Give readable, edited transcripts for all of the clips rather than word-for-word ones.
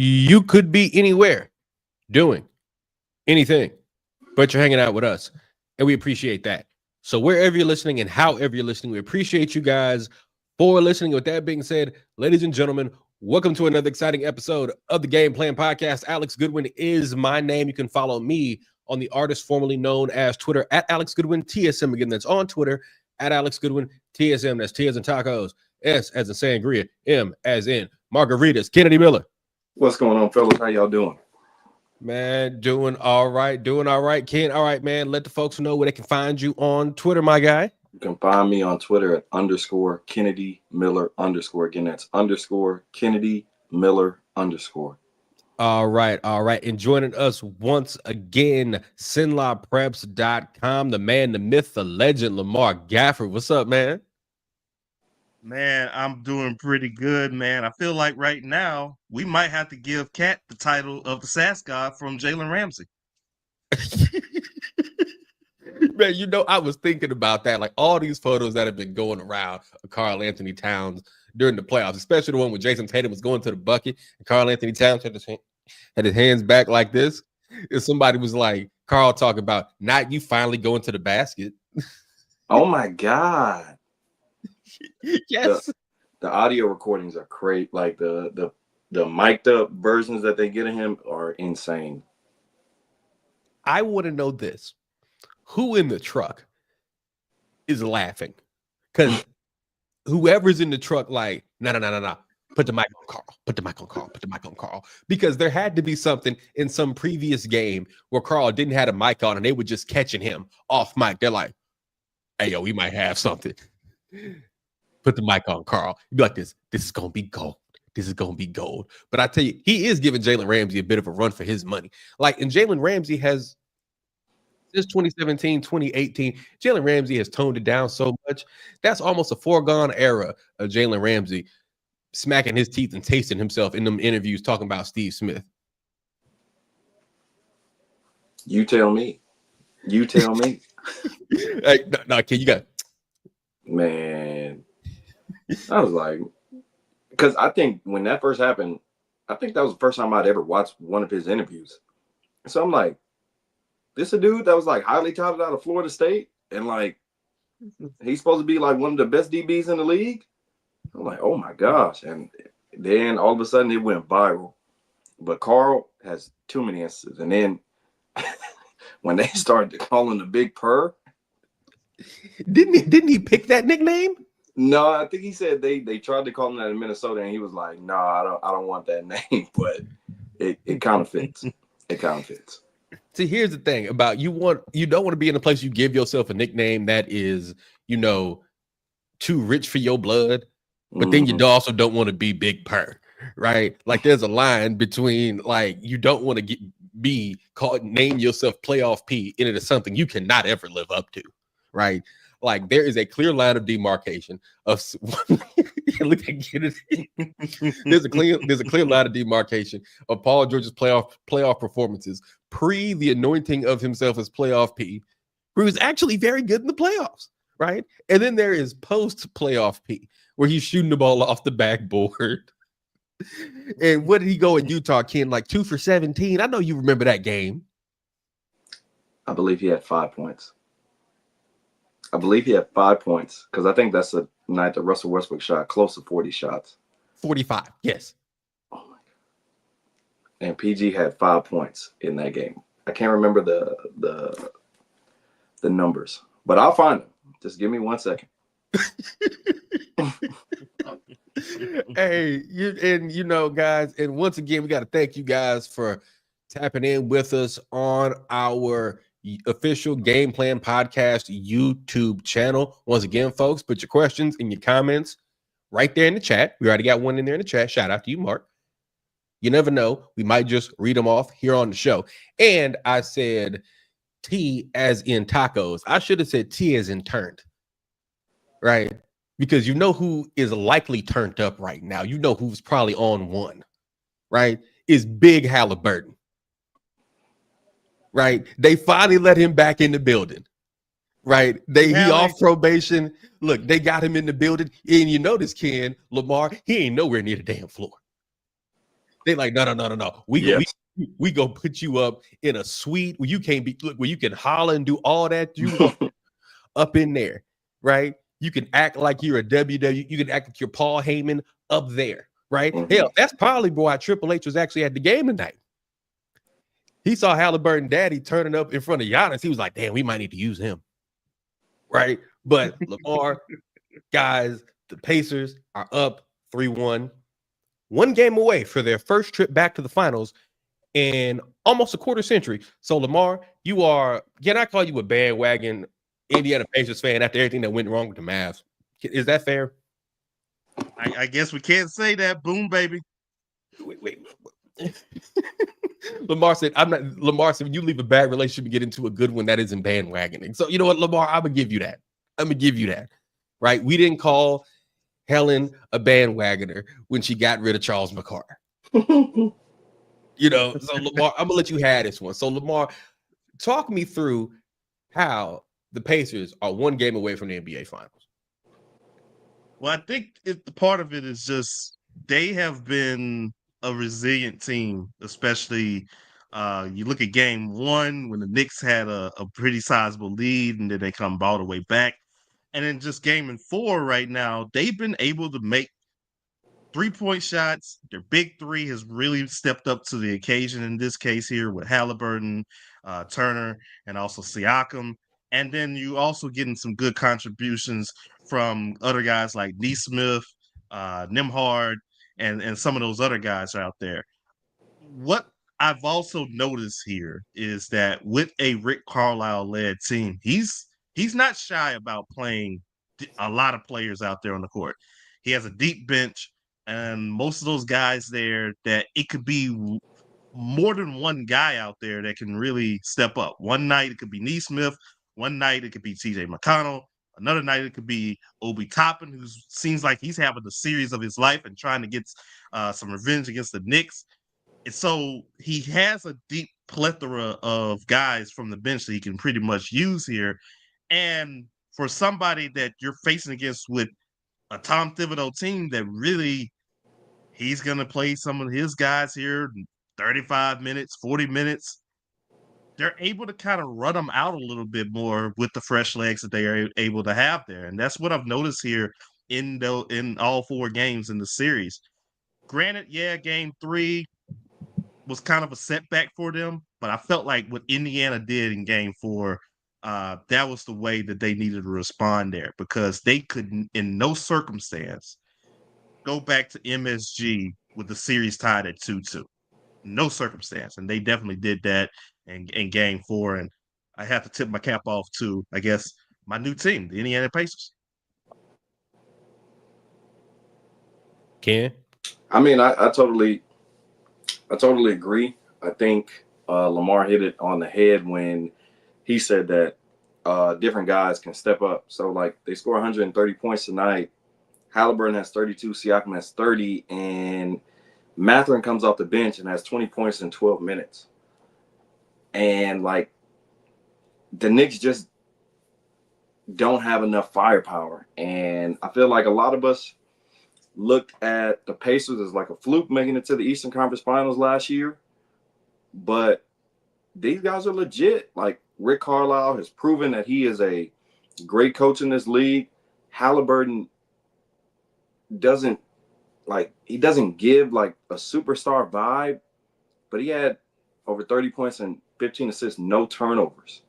You could be anywhere doing anything, but you're hanging out with us, and we appreciate that. So wherever you're listening and however you're listening, we appreciate you guys for listening. With that being said, ladies and gentlemen, welcome to another exciting episode of the Gameplan Podcast. Alex Goodwin is my name. You can follow me on the artist formerly known as Twitter at Alex Goodwin TSM. Again, that's on Twitter at Alex Goodwin TSM. That's T as in tacos, S as in sangria, M as in margaritas. Kennedy Miller. What's going on, fellas? How y'all doing? Man, doing all right. Ken, all right, man. Let the folks know where they can find you on Twitter, my guy. You can find me on Twitter at _Kennedy Miller _ Again, that's _Kennedy Miller _ All right. And joining us once again, SinLawPreps.com, the man, the myth, the legend, Lamar Gafford. What's up, man? Man, I'm doing pretty good, man. I feel like right now we might have to give Cat the title of the Sass God from Jalen Ramsey. Man, you know, I was thinking about that. Like all these photos that have been going around of Karl Anthony Towns during the playoffs, especially the one where Jayson Tatum was going to the bucket and Karl Anthony Towns had his hands back like this. And somebody was like, Karl talking about not you finally going to the basket. Oh my God. Yes. The audio recordings are great. Like the mic'd up versions that they get of him are insane. I want to know this. Who in the truck is laughing? Because whoever's in the truck, like, no. Put the mic on Karl. Put the mic on Karl. Because there had to be something in some previous game where Karl didn't have a mic on and they were just catching him off mic. They're like, hey, yo, we might have something. Put the mic on Karl. You'd be like, this is going to be gold. This is going to be gold. But I tell you, he is giving Jalen Ramsey a bit of a run for his money. Like, and Jalen Ramsey has, since 2017, 2018, Jalen Ramsey has toned it down so much. That's almost a foregone era of Jalen Ramsey smacking his teeth and tasting himself in them interviews talking about Steve Smith. You tell me. Hey, no, kid, you got it. Man. I was like, because I think when that first happened, I think that was the first time I'd ever watched one of his interviews. So I'm like, this a dude that was like highly touted out of Florida State, and like he's supposed to be like one of the best DBs in the league. I'm like, oh my gosh. And then all of a sudden it went viral. But Karl has too many instances. And then when they started calling the Big Purr. Didn't he pick that nickname? No, I think he said they tried to call him that in Minnesota, and he was like, "No, I don't want that name." But it kind of fits. It kind of fits. See, here's the thing about you don't want to be in a place you give yourself a nickname that is, too rich for your blood, but then you also don't want to be Big Purr, right? Like there's a line between like you don't want to be called name yourself Playoff P, and it is something you cannot ever live up to, right? Like there is a clear line of demarcation of look at there's a clear line of demarcation of Paul George's playoff performances pre the anointing of himself as Playoff P, who was actually very good in the playoffs, right? And then there is post Playoff P, where he's shooting the ball off the backboard. And what did he go in Utah, Ken? Like 2 for 17. I know you remember that game. I believe he had 5 points. Because I think that's the night that Russell Westbrook shot close to 40 shots. 45, yes. Oh my God. And PG had 5 points in that game. I can't remember the numbers, but I'll find them. Just give me 1 second. Hey, guys, and once again, we got to thank you guys for tapping in with us on our official Gameplan Podcast YouTube channel. Once again, folks, put your questions and your comments right there in the chat. We already got one in there in the chat. Shout out to you, Mark. You never know. We might just read them off here on the show. And I said T as in tacos. I should have said T as in turned, right? Because you know who is likely turned up right now. You know who's probably on one, right? Is Big Halliburton. Right? They finally let him back in the building. Right? He off probation. Look, they got him in the building. And you notice, Ken, Lamar, he ain't nowhere near the damn floor. They like, no. We go put you up in a suite where you can't be, where you can holler and do all that you want up in there, right? You can act like you're a WW. You can act like you're Paul Heyman up there, right? Hell, that's probably why Triple H was actually at the game tonight. He saw Halliburton daddy turning up in front of Giannis. He was like, damn, we might need to use him, right? But Lamar, guys, the Pacers are up 3-1, one game away for their first trip back to the finals in almost a quarter century. So, Lamar, can I call you a bandwagon Indiana Pacers fan after everything that went wrong with the Mavs? Is that fair? I guess we can't say that. Boom, baby. Wait. Lamar said, Lamar said, when you leave a bad relationship and get into a good one, that isn't bandwagoning. So, you know what, Lamar, I'm going to give you that. Right? We didn't call Helen a bandwagoner when she got rid of Charles McCarr. You know, so Lamar, I'm going to let you have this one. So, Lamar, talk me through how the Pacers are one game away from the NBA Finals. Well, I think part of it is just they have been a resilient team, especially you look at game one when the Knicks had a pretty sizable lead and then they come all the way back. And then just game in 4 right now, they've been able to make 3-point shots. Their big three has really stepped up to the occasion in this case here with Halliburton, Turner, and also Siakam. And then you also getting some good contributions from other guys like Nesmith, Nembhard, and some of those other guys out there. What I've also noticed here is that with a Rick Carlisle-led team, he's not shy about playing a lot of players out there on the court. He has a deep bench, and most of those guys there that it could be more than one guy out there that can really step up. One night it could be Nesmith. One night it could be TJ McConnell. Another night it could be Obi Toppin, who seems like he's having the series of his life and trying to get some revenge against the Knicks. And so he has a deep plethora of guys from the bench that he can pretty much use here. And for somebody that you're facing against with a Tom Thibodeau team that really he's going to play some of his guys here 35 minutes, 40 minutes, they're able to kind of run them out a little bit more with the fresh legs that they are able to have there. And that's what I've noticed here in all 4 games in the series. Granted, yeah, game 3 was kind of a setback for them, but I felt like what Indiana did in game 4, that was the way that they needed to respond there, because they could in no circumstance go back to MSG with the series tied at 2-2. No circumstance. And they definitely did that in game 4. And I have to tip my cap off to, I guess, my new team, the Indiana Pacers. Ken? I mean, I totally agree. I think Lamar hit it on the head when he said that different guys can step up. So, like, they score 130 points tonight. Halliburton has 32, Siakam has 30, and Mathurin comes off the bench and has 20 points in 12 minutes. And, like, the Knicks just don't have enough firepower. And I feel like a lot of us looked at the Pacers as like a fluke making it to the Eastern Conference Finals last year. But these guys are legit. Like, Rick Carlisle has proven that he is a great coach in this league. Halliburton doesn't give like a superstar vibe, but he had over 30 points and 15 assists, no turnovers.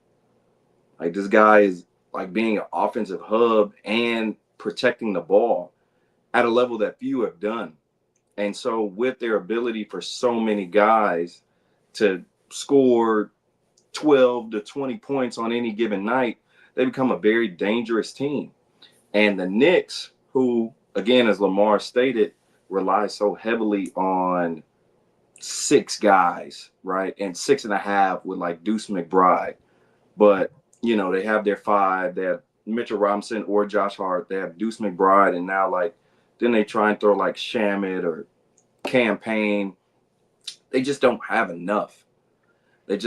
Like, this guy is like being an offensive hub and protecting the ball at a level that few have done. And so with their ability for so many guys to score 12 to 20 points on any given night, they become a very dangerous team. And the Knicks, who, again, as Lamar stated, rely so heavily on 6 guys, right? And 6.5 with like Deuce McBride. But, you know, they have their 5. They have Mitchell Robinson or Josh Hart. They have Deuce McBride. And now, like, then they try and throw like Shamet or Campaign. They just don't have enough. And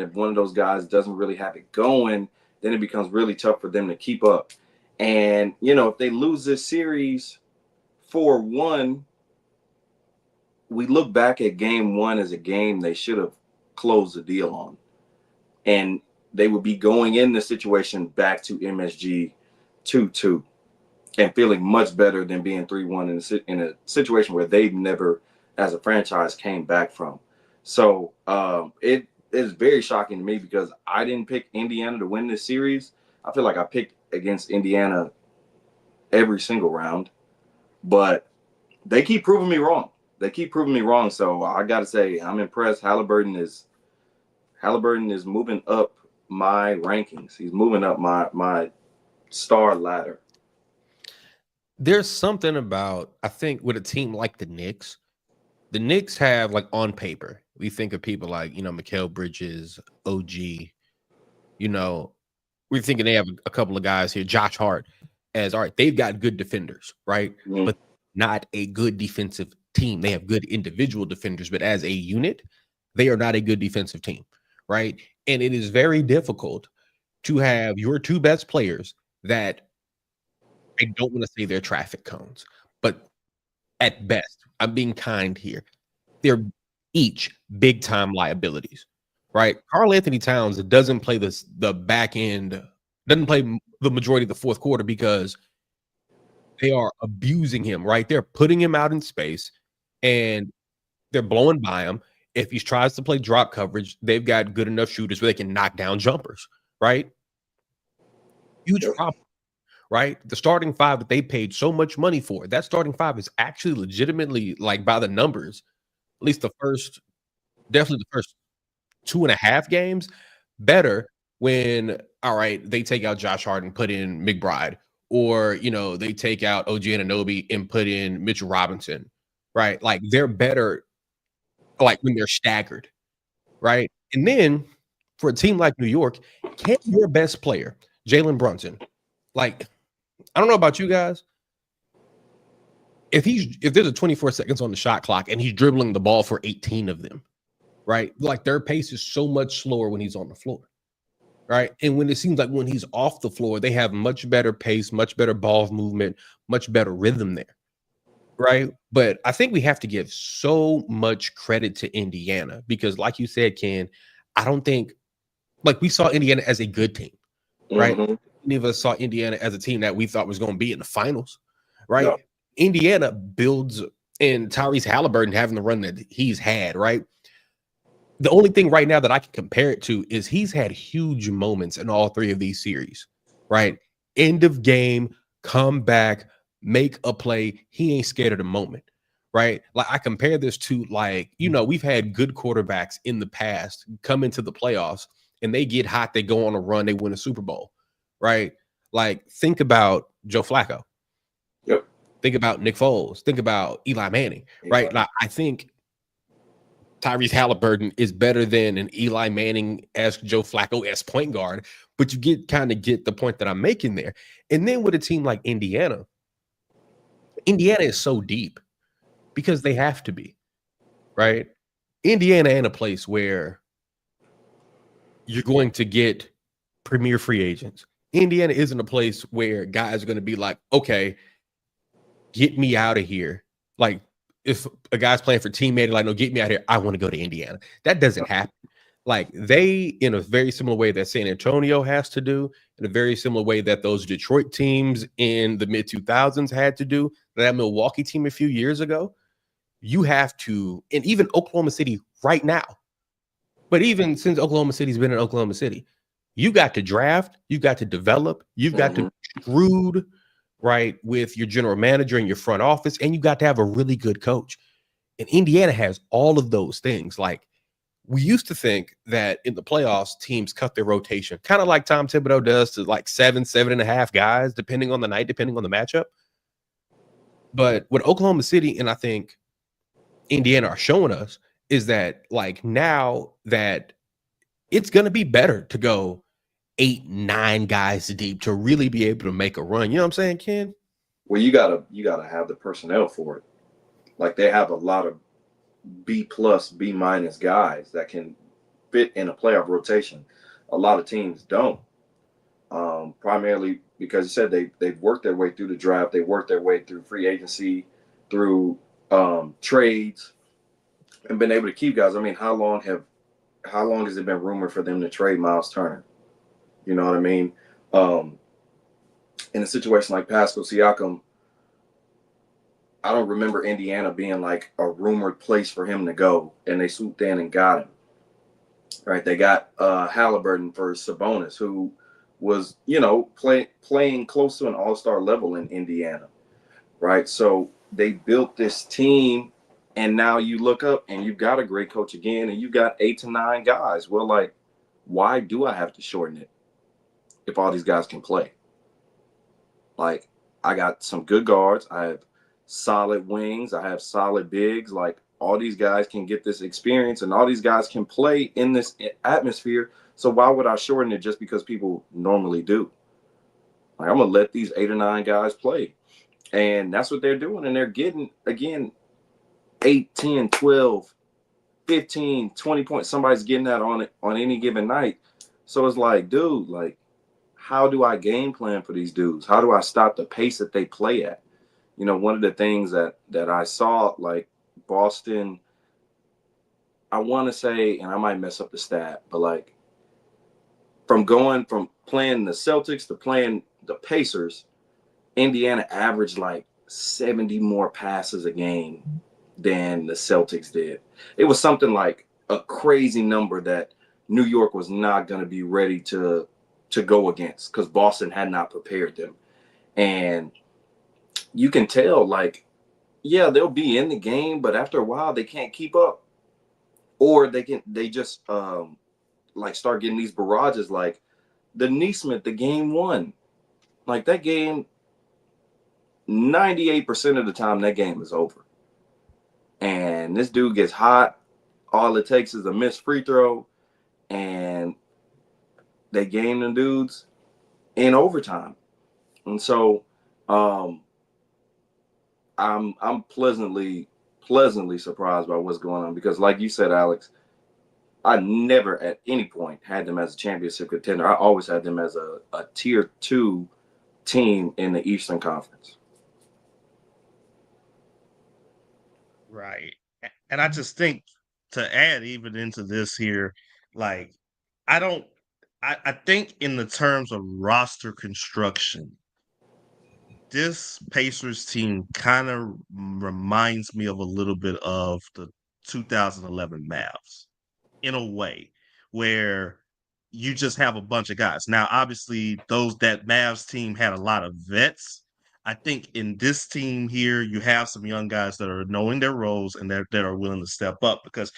if one of those guys doesn't really have it going, then it becomes really tough for them to keep up. And, you know, if they lose this series 4-1, we look back at game one as a game they should have closed the deal on. And they would be going in the situation back to MSG 2-2 and feeling much better than being 3-1 in a situation where they've never, as a franchise, came back from. So it is very shocking to me because I didn't pick Indiana to win this series. I feel like I picked against Indiana every single round, but they keep proving me wrong. So I got to say, I'm impressed. Halliburton is moving up my rankings. He's moving up my star ladder. There's something about, I think, with a team like the Knicks have, like, on paper, we think of people like, Mikal Bridges, OG, we're thinking they have a couple of guys here, Josh Hart, as, all right, they've got good defenders, right? Mm-hmm. But not a good defensive team. They have good individual defenders, but as a unit, they are not a good defensive team, right? And it is very difficult to have your two best players that, I don't want to say they're traffic cones, but at best, I'm being kind here, they're each big-time liabilities, right? Karl-Anthony Towns doesn't play the back end, doesn't play the majority of the fourth quarter because they are abusing him, right? They're putting him out in space, and they're blowing by him. If he tries to play drop coverage, they've got good enough shooters where they can knock down jumpers, right? Huge problem, right? The starting five that they paid so much money for, that starting five is actually legitimately, like, by the numbers, at least definitely the first 2.5 games, better when, all right, they take out Josh Hart and put in McBride, or, they take out OG Anunoby and put in Mitchell Robinson, right? Like, they're better, like, when they're staggered, right? And then for a team like New York, can your best player, Jalen Brunson, like, I don't know about you guys, if there's a 24 seconds on the shot clock and he's dribbling the ball for 18 of them, right? Like, their pace is so much slower when he's on the floor, right? And when it seems like when he's off the floor, they have much better pace, much better ball movement, much better rhythm there, right? But I think we have to give so much credit to Indiana because, like you said, Ken, I don't think, like, we saw Indiana as a good team, right? Mm-hmm. Many of us saw Indiana as a team that we thought was going to be in the finals, right? No. Indiana builds in Tyrese Halliburton having the run that he's had, right? The only thing right now that I can compare it to is he's had huge moments in all three of these series, right? End of game, come back, make a play. He ain't scared of the moment, right? Like, I compare this to, like, we've had good quarterbacks in the past come into the playoffs and they get hot, they go on a run, they win a Super Bowl, right? Like, think about Joe Flacco. Yep. Think about Nick Foles. Think about Eli Manning, right? Like, I think Tyrese Halliburton is better than an Eli Manning-esque Joe Flacco-esque point guard, but you kind of get the point that I'm making there. And then with a team like Indiana is so deep because they have to be, right? Indiana ain't a place where you're going to get premier free agents. Indiana isn't a place where guys are going to be like, okay, get me out of here. Like, if a guy's playing for teammate, like, no, get me out of here, I want to go to Indiana. That doesn't happen. Like, they, in a very similar way that San Antonio has to do, in a very similar way that those Detroit teams in the mid-2000s had to do, that Milwaukee team a few years ago, you have to, and even Oklahoma City right now, but even since Oklahoma City's been in Oklahoma City, you got to draft, you got to develop, you've got to be screwed, right, with your general manager and your front office, and you got to have a really good coach. And Indiana has all of those things. Like, we used to think that in the playoffs, teams cut their rotation, kind of like Tom Thibodeau does, to like 7.5 guys, depending on the night, depending on the matchup. But what Oklahoma City and I think Indiana are showing us is that, like, now that it's going to be better to go 8-9 guys deep to really be able to make a run. You know what I'm saying, Ken? Well, you gotta have the personnel for it. Like, they have a lot of B+, B- guys that can fit in a playoff rotation. A lot of teams don't. Primarily because you said they've worked their way through the draft, they worked their way through free agency, through trades, and been able to keep guys. I mean, how long has it been rumored for them to trade Miles Turner? You know what I mean? In a situation like Pascal Siakam, I don't remember Indiana being like a rumored place for him to go, and they swooped in and got him. Right? They got Halliburton for Sabonis, who was, playing close to an all-star level in Indiana. Right? So they built this team, and now you look up and you've got a great coach again, and you've got 8 to 9 guys. Well, like, why do I have to shorten it if all these guys can play? Like, I got some good guards. I have solid wings. I have solid bigs. Like, all these guys can get this experience, and all these guys can play in this atmosphere. So why would I shorten it just because people normally do? Like, I'm going to let these 8 or 9 guys play. And that's what they're doing. And they're getting, again, 8, 10, 12, 15, 20 points. Somebody's getting that on any given night. So it's like, dude, like, how do I game plan for these dudes? How do I stop the pace that they play at? One of the things that I saw, like, Boston, I want to say, and I might mess up the stat, but like from playing the Celtics to playing the Pacers, Indiana averaged like 70 more passes a game than the Celtics did. It was something like a crazy number that New York was not going to be ready to go against because Boston had not prepared them. And you can tell, like, yeah, they'll be in the game, but after a while they can't keep up. Or they just like start getting these barrages, like the Neesmith, the game one. Like, that game, 98% of the time that game is over. And this dude gets hot. All it takes is a missed free throw, and they game the dudes in overtime. And so I'm pleasantly surprised by what's going on, because like you said, Alex, I never at any point had them as a championship contender. I always had them as a tier 2 team in the Eastern Conference. Right. And I just think, to add even into this here, like, I think in the terms of roster construction, this Pacers team kind of reminds me of a little bit of the 2011 Mavs in a way, where you just have a bunch of guys. Now, obviously, that Mavs team had a lot of vets. I think in this team here, you have some young guys that are knowing their roles and that are willing to step up, because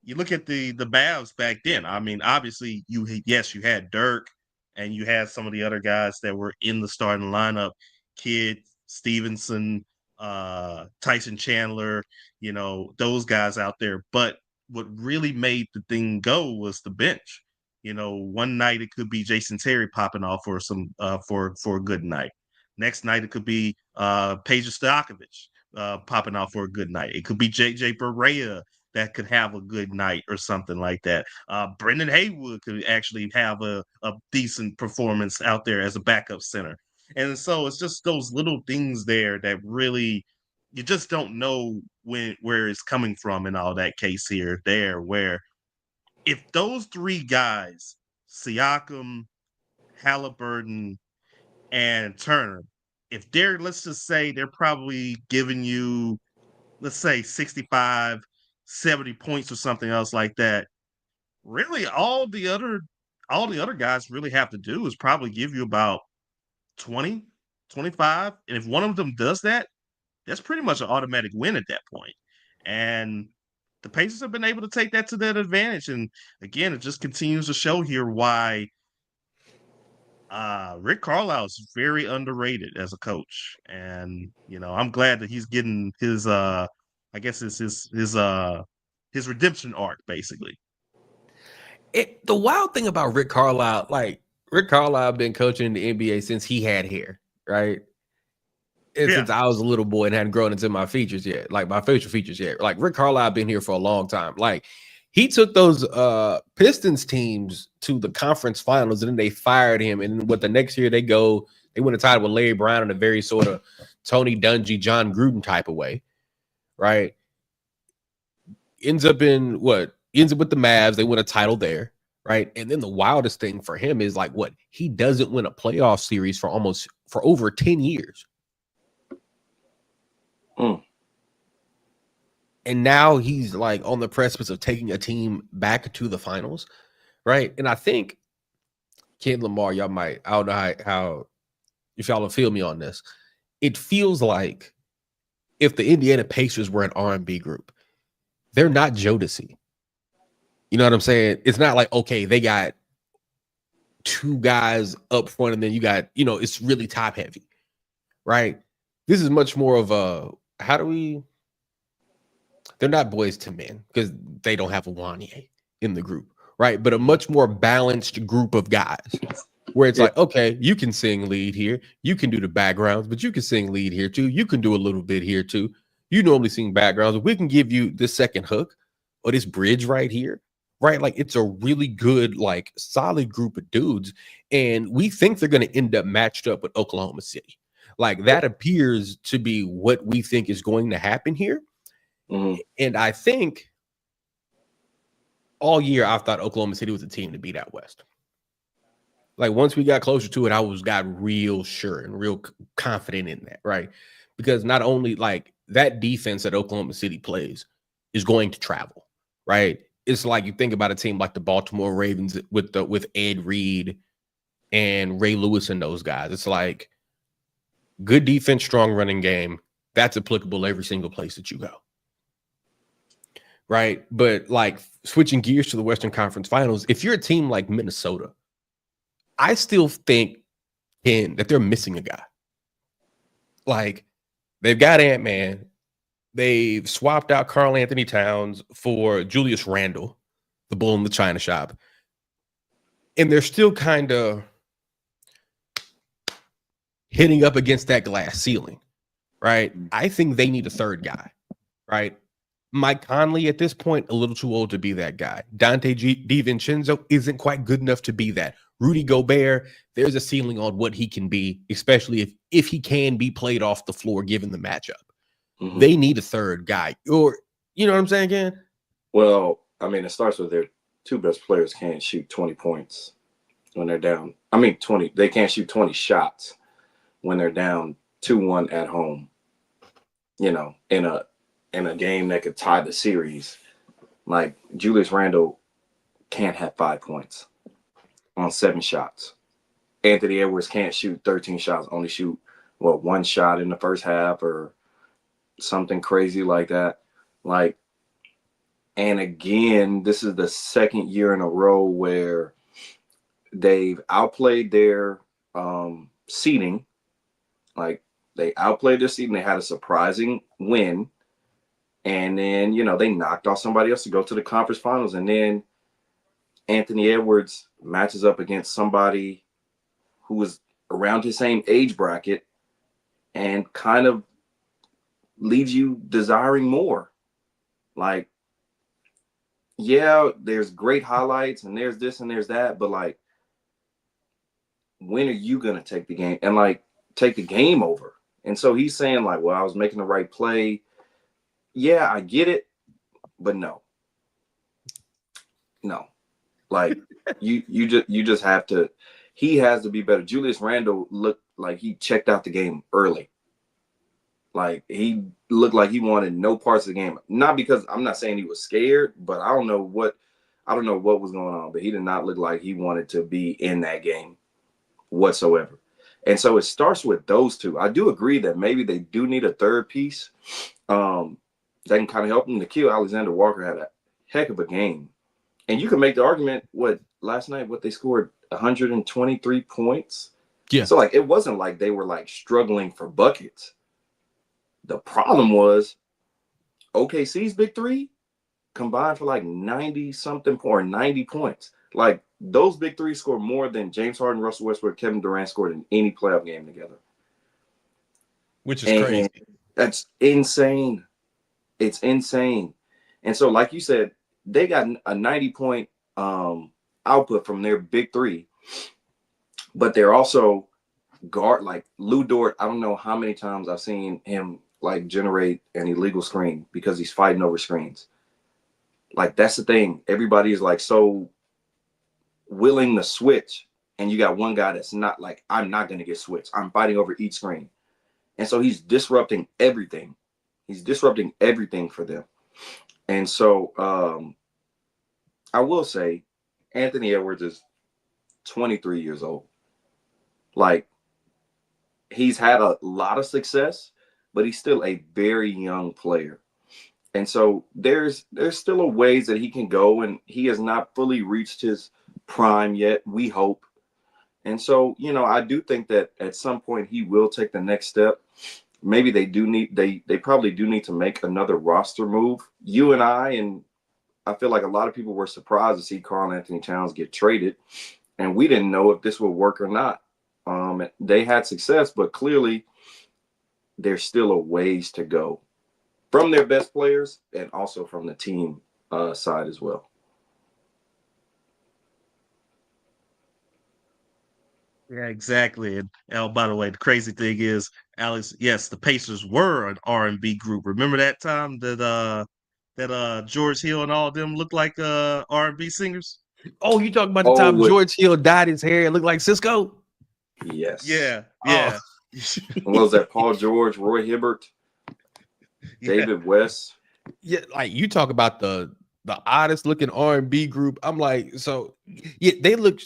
you look at the Mavs back then. I mean, obviously, you had Dirk, and you had some of the other guys that were in the starting lineup, Kidd, Stevenson, Tyson Chandler, those guys out there. But what really made the thing go was the bench. One night it could be Jason Terry popping off for a good night. Next night it could be Peja Stojakovic popping off for a good night. It could be JJ Barea that could have a good night or something like that. Brendan Haywood could actually have a decent performance out there as a backup center. And so it's just those little things there that really, you just don't know where it's coming from in all that case here, where if those 3 guys, Siakam, Halliburton, and Turner, if let's just say they're probably giving you, let's say 65, 70 points or something else like that, really all the other guys really have to do is probably give you about 20, 25. And if one of them does that, that's pretty much an automatic win at that point. And the Pacers have been able to take that to their advantage. And again, it just continues to show here why Rick Carlisle is very underrated as a coach. And, I'm glad that he's getting his I guess it's his redemption arc, basically. The wild thing about Rick Carlisle, like, Rick Carlisle been coaching in the NBA since he had hair, right? And since I was a little boy and hadn't grown into my features yet, like my facial features yet. Like, Rick Carlisle been here for a long time. Like, he took those Pistons teams to the conference finals, and then they fired him. And the next year they went a title with Larry Brown in a very sort of Tony Dungy, John Gruden type of way, right? ends up with the Mavs. They win a title there, right? And then the wildest thing for him is like what? He doesn't win a playoff series for over 10 years. And now he's like on the precipice of taking a team back to the finals, right? And I think Ken Lamar, I don't know how if y'all will feel me on this. It feels like if the Indiana Pacers were an R&B group, they're not Jodeci. You know what I'm saying? It's not like, okay, they got two guys up front and then you got, it's really top heavy, right? This is much more of a, they're not boys to men because they don't have a Wanye in the group, right? But a much more balanced group of guys where it's like, okay, you can sing lead here. You can do the backgrounds, but you can sing lead here too. You can do a little bit here too. You normally sing backgrounds. We can give you this second hook or this bridge right here, right? Like it's a really good, like solid group of dudes. And we think they're going to end up matched up with Oklahoma City. Like that appears to be what we think is going to happen here. Mm-hmm. And I think all year I've thought Oklahoma City was a team to beat out West. Like once we got closer to it, I got real sure and real confident in that, right? Because not only like that defense that Oklahoma City plays is going to travel, right? It's like you think about a team like the Baltimore Ravens with Ed Reed and Ray Lewis and those guys. It's like good defense, strong running game. That's applicable every single place that you go. Right. But like switching gears to the Western Conference Finals, if you're a team like Minnesota, I still think that they're missing a guy. Like they've got Ant-Man. They've swapped out Karl Anthony Towns for Julius Randle, the bull in the china shop. And they're still kind of hitting up against that glass ceiling, right? I think they need a third guy, right? Mike Conley at this point, a little too old to be that guy. Dante DiVincenzo isn't quite good enough to be that. Rudy Gobert, there's a ceiling on what he can be, especially if he can be played off the floor given the matchup. Mm-hmm. They need a third guy. Or, you know what I'm saying, Ken? Well, I mean, it starts with their two best players can't shoot 20 points when they're down. I mean, 20. They can't shoot 20 shots when they're down 2-1 at home, in a game that could tie the series. Like Julius Randle can't have 5 points on 7 shots. Anthony Edwards can't shoot 13 shots, only shoot, 1 shot in the first half or something crazy like that. Like, and again, this is the second year in a row where they've outplayed their seeding. Like, they outplayed their seeding. They had a surprising win. And then, they knocked off somebody else to go to the conference finals. And then Anthony Edwards matches up against somebody who was around his same age bracket and kind of leaves you desiring more. Like, yeah, there's great highlights and there's this and there's that. But, like, when are you going to take the game and, like, take the game over? And so he's saying, like, well, I was making the right play. Yeah, I get it, but no. Like you just have to. He has to be better. Julius Randle looked like he checked out the game early. Like he looked like he wanted no parts of the game. Not because I'm not saying he was scared, but I don't know what was going on. But he did not look like he wanted to be in that game whatsoever. And so it starts with those two. I do agree that maybe they do need a third piece. That can kind of help them. Nikhil Alexander Walker had a heck of a game. And you can make the argument, last night, they scored 123 points. Yeah. So, like, it wasn't like they were, like, struggling for buckets. The problem was OKC's big three combined for, like, 90-something or 90 points. Like, those big three scored more than James Harden, Russell Westbrook, Kevin Durant scored in any playoff game together. Which is crazy. That's insane. It's insane. And so, like you said, they got a 90-point output from their big three, but they're also guard like Lou Dort. I don't know how many times I've seen him like generate an illegal screen because he's fighting over screens. Like, that's the thing. Everybody is like so willing to switch, and you got one guy that's not like, I'm not going to get switched. I'm fighting over each screen. And so he's disrupting everything. He's disrupting everything for them. And so I will say Anthony Edwards is 23 years old. Like, he's had a lot of success, but he's still a very young player. And so there's still a ways that he can go, and he has not fully reached his prime yet, we hope. And so, I do think that at some point he will take the next step. Maybe they probably do need to make another roster move. You and I feel like a lot of people were surprised to see Karl Anthony Towns get traded, and we didn't know if this would work or not. They had success, but clearly there's still a ways to go from their best players and also from the team side as well. Yeah, exactly. And by the way, the crazy thing is, Alex, yes, the Pacers were an R&B group. Remember that time that George Hill and all of them looked like R&B singers? Oh, you talking about the time George Hill dyed his hair and looked like Cisco? Yes. Yeah. What was that? Paul George, Roy Hibbert, David West. Yeah, like you talk about the oddest looking R&B group. I'm like, so yeah, they look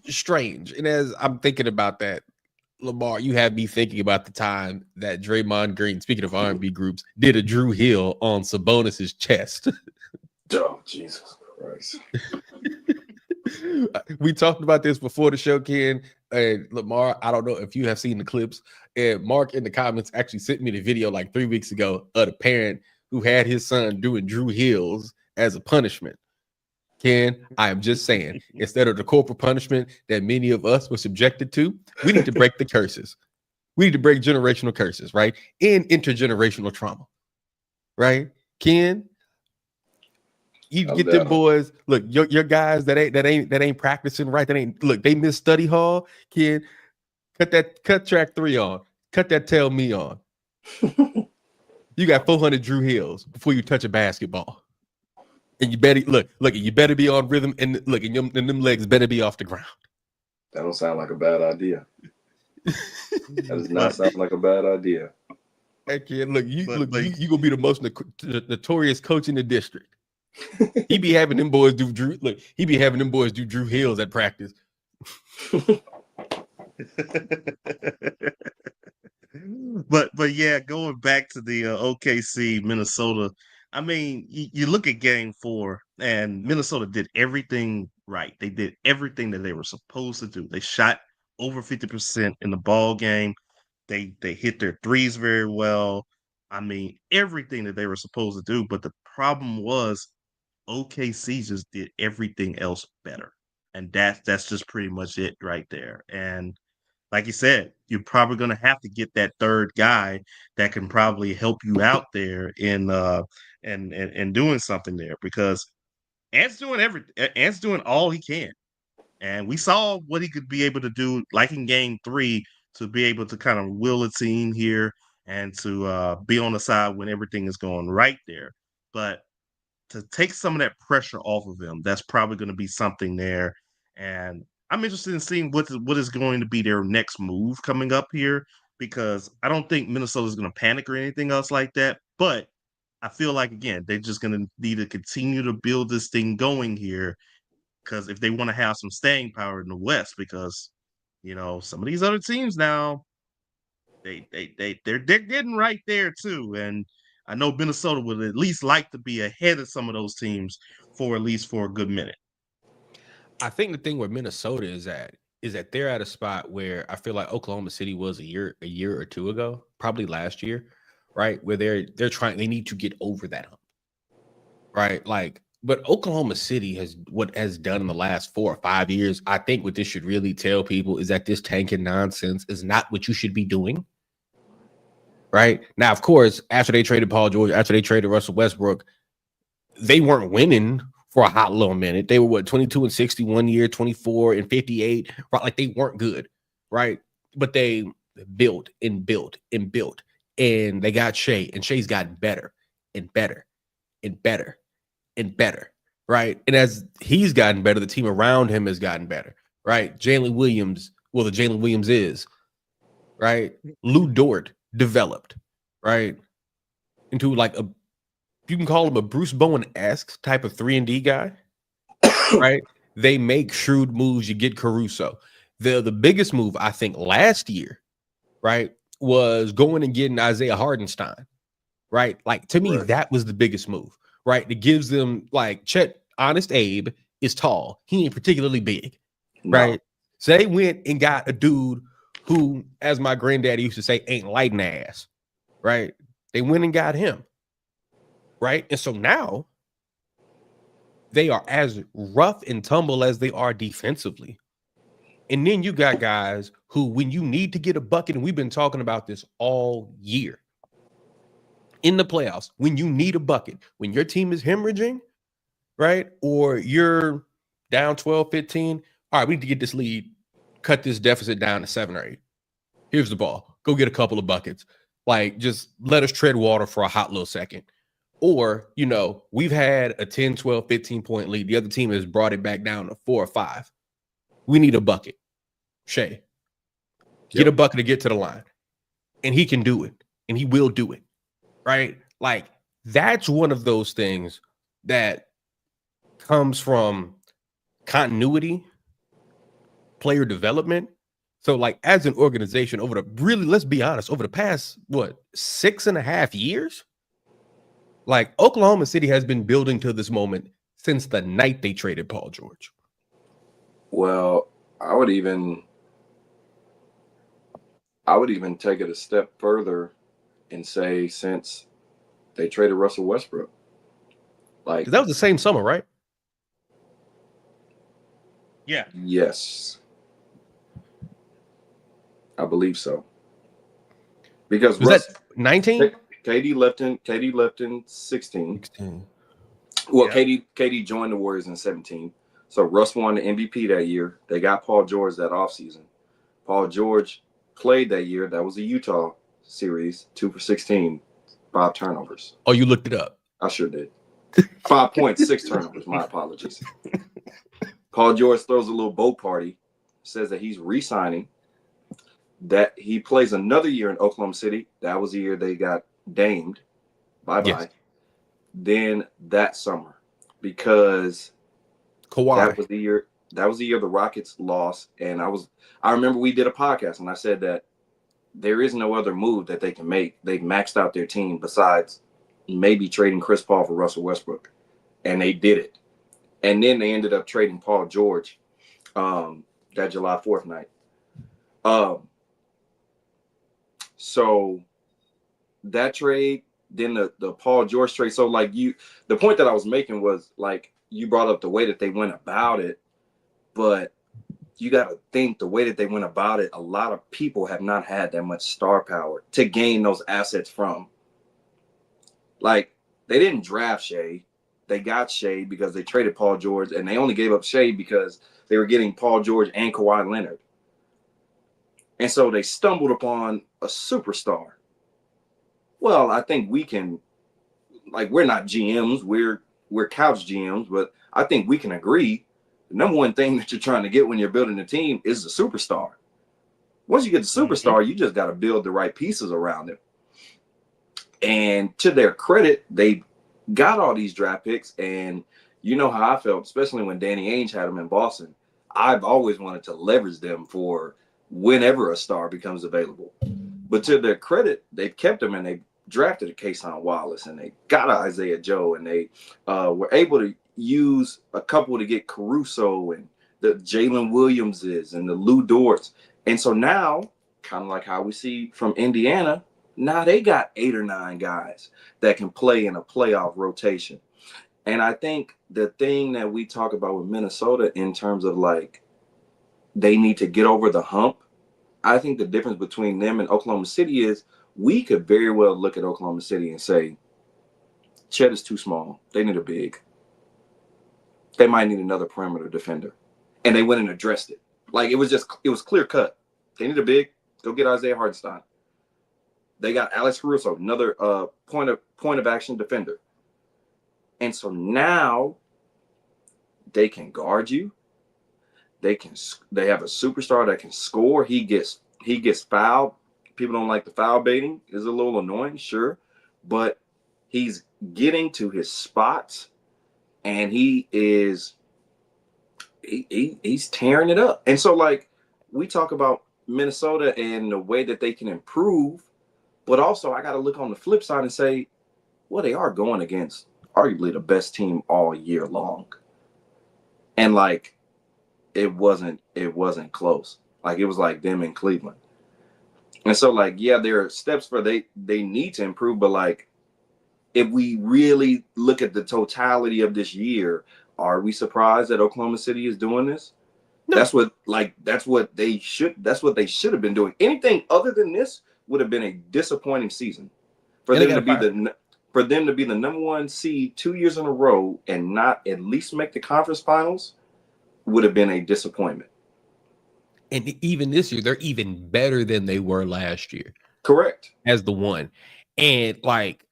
strange. And as I'm thinking about that, Lamar, you have me thinking about the time that Draymond Green, speaking of R&B groups, did a Drew Hill on Sabonis's chest. Oh, Jesus Christ. We talked about this before the show, Ken. And Lamar, I don't know if you have seen the clips. And Mark in the comments actually sent me the video like 3 weeks ago of the parent who had his son doing Drew Hills as a punishment. Ken, I am just saying, instead of the corporal punishment that many of us were subjected to, we need to break the curses. We need to break generational curses, right? And intergenerational trauma, right? Ken, you get them boys. Look, your guys that ain't practicing right. They miss study hall. Ken, cut track 3 on. Cut that tell me on. You got 400 Drew Hills before you touch a basketball. And you better look, you better be on rhythm, and look, and them legs better be off the ground. That don't sound like a bad idea. That does not sound like a bad idea. Hey kid, you gonna be the most notorious coach in the district. He be having them boys do Drew. Look, he be having them boys do Drew Hills at practice. But yeah, going back to the OKC Minnesota. I mean, you look at Game 4, and Minnesota did everything right. They did everything that they were supposed to do. They shot over 50% in the ball game. They hit their threes very well. I mean, everything that they were supposed to do. But the problem was OKC just did everything else better. And that's just pretty much it right there. And like you said, you're probably going to have to get that third guy that can probably help you out there in and doing something there, because Ant's doing all he can, and we saw what he could be able to do, like in Game 3, to be able to kind of will a team here and to be on the side when everything is going right there. But to take some of that pressure off of him, that's probably going to be something there. And I'm interested in seeing what is going to be their next move coming up here, because I don't think Minnesota is going to panic or anything else like that. But I feel like, again, they're just going to need to continue to build this thing going here, because if they want to have some staying power in the West, because some of these other teams now, they're getting right there too. And I know Minnesota would at least like to be ahead of some of those teams for at least for a good minute. I think the thing where Minnesota is that they're at a spot where I feel like Oklahoma City was a year or two ago, probably last year, right? Where they need to get over that hump, right? Like, but Oklahoma City has done in the last 4 or 5 years. I think what this should really tell people is that this tanking nonsense is not what you should be doing. Right now, of course, after they traded Paul George, after they traded Russell Westbrook, they weren't winning for a hot little minute. They were 22 and 60 one year, 24 and 58. Right, like they weren't good, right? But they built and built and built, and they got Shea, and Shea's gotten better and better and better and better, right? And as he's gotten better, the team around him has gotten better, right? Jalen Williams, well, the Jalen Williams is, right? Lou Dort developed, right? Into like you can call him a Bruce Bowen-esque type of 3-and-D guy, right? They make shrewd moves. You get Caruso. The biggest move, I think, last year, right, was going and getting Isaiah Hardenstein, right? Like, to me, that was the biggest move, right? It gives them, like, Honest Abe is tall. He ain't particularly big, right? So they went and got a dude who, as my granddaddy used to say, ain't lighting ass, right? They went and got him, right? And so now they are as rough and tumble as they are defensively. And then you got guys who, when you need to get a bucket, and we've been talking about this all year, in the playoffs, when you need a bucket, when your team is hemorrhaging, right, or you're down 12, 15, all right, we need to get this lead, cut this deficit down to 7 or 8. Here's the ball. Go get a couple of buckets. Like, just let us tread water for a hot little second. Or, you know, we've had a 10, 12, 15-point lead. The other team has brought it back down to 4 or 5. We need a bucket. Shea, get a bucket to get to the line. And he can do it. And he will do it. Right? Like, that's one of those things that comes from continuity, player development. So, like, as an organization, let's be honest, over the past, 6.5 years? Like, Oklahoma City has been building to this moment since the night they traded Paul George. Well, I would even take it a step further and say since they traded Russell Westbrook. Like, that was the same summer, right? Yeah. Yes. I believe so. Because was that 19? KD left in 16. 16. Well, yeah. KD joined the Warriors in 17. So Russ won the MVP that year. They got Paul George that offseason. Paul George played that year. That was the Utah series, 2 for 16, 5 turnovers. Oh, you looked it up? I sure did. 5 points, 6 turnovers. My apologies. Paul George throws a little boat party, says that he's re-signing, that he plays another year in Oklahoma City. That was the year they got damed. Bye-bye. Yes. Then that summer, because Kawhi. That was the year the Rockets lost. And I remember we did a podcast and I said that there is no other move that they can make. They've maxed out their team besides maybe trading Chris Paul for Russell Westbrook. And they did it. And then they ended up trading Paul George that July 4th night. So that trade, then the Paul George trade. So like the point that I was making was like you brought up the way that they went about it, but you got to think the way that they went about it, a lot of people have not had that much star power to gain those assets from. Like, they didn't draft Shea. They got Shea because they traded Paul George, and they only gave up Shea because they were getting Paul George and Kawhi Leonard. And so they stumbled upon a superstar. Well, I think we can, like, we're not GMs, we're couch GMs, but I think we can agree the number one thing that you're trying to get when you're building a team is the superstar. Once you get the superstar, you just got to build the right pieces around it. And to their credit, they got all these draft picks. And you know how I felt, especially when Danny Ainge had them in Boston. I've always wanted to leverage them for whenever a star becomes available. But to their credit, they've kept them and they drafted a Kason Wallace and they got an Isaiah Joe and they were able to use a couple to get Caruso and the Jalen Williamses and the Lou Dorts. And so now, kind of like how we see from Indiana, now they got 8 or 9 guys that can play in a playoff rotation. And I think the thing that we talk about with Minnesota in terms of like they need to get over the hump, I think the difference between them and Oklahoma City is we could very well look at Oklahoma City and say, Chet is too small. They need a big. They might need another perimeter defender. And they went and addressed it. Like it was clear cut. They need a big. Go get Isaiah Hardenstein. They got Alex Caruso, another point of action defender. And so now they can guard you. They have a superstar that can score. He gets fouled. People don't like the foul baiting. It's a little annoying, sure, but he's getting to his spots, and he's tearing it up. And so, like, we talk about Minnesota and the way that they can improve, but also I got to look on the flip side and say, well, they are going against arguably the best team all year long, and like, it wasn't close. Like, it was like them in Cleveland. And so, like, yeah, there are steps where they need to improve, but like, if we really look at the totality of this year, are we surprised that Oklahoma City is doing this? No. That's what they should have been doing. Anything other than this would have been a disappointing season for them to be the number one seed 2 years in a row and not at least make the conference finals. Would have been a disappointment. And even this year, they're even better than they were last year. Correct. As the one. And like,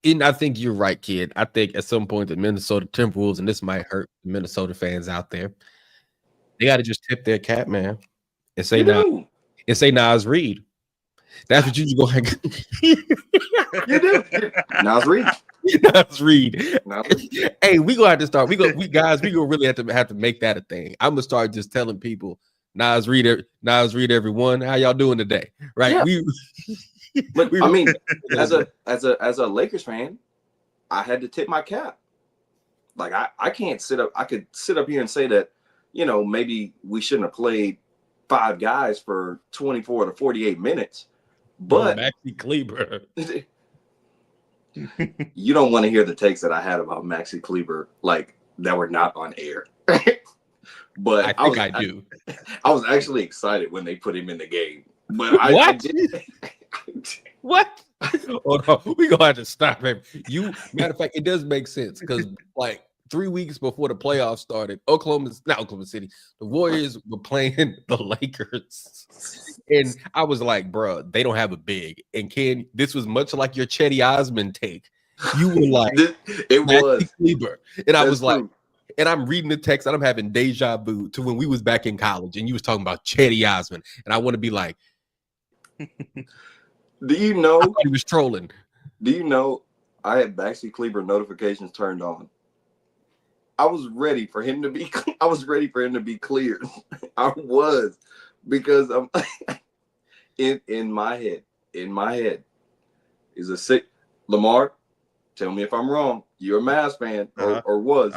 and I think you're right, kid. I think at some point the Minnesota Timberwolves, and this might hurt Minnesota fans out there, they got to just tip their cap, man, and say Nas Reed. That's what you going to You do. Nas Reed. Nas Reed. Hey, we gonna have to start. We gonna really have to make that a thing. I'm gonna start just telling people Nas Reed everyone. How y'all doing today? Right? Yeah. But I mean, as a Lakers fan, I had to tip my cap. Like, I can't sit up. I could sit up here and say that, you know, maybe we shouldn't have played 5 guys for 24 to 48 minutes. But Maxi Kleber. You don't want to hear the takes that I had about Maxi Kleber, like, that were not on air. But I do. I was actually excited when they put him in the game. But I did. What? Oh no, we gonna have to stop him. Matter of fact, it does make sense because like 3 weeks before the playoffs started, Oklahoma City, the Warriors were playing the Lakers. And I was like, bro, they don't have a big. And Ken, this was much like your Chetty Osman take. You were like, it was Kleber. And I was like, and I'm reading the text and I'm having deja vu to when we was back in college and you was talking about Chetty Osman. And I want to be like, do you know he was trolling? Do you know I had Maxi Kleber notifications turned on? I was ready for him to be cleared. I was, because I'm in my head is a sick Lamar. Tell me if I'm wrong. You're a Mavs fan or was.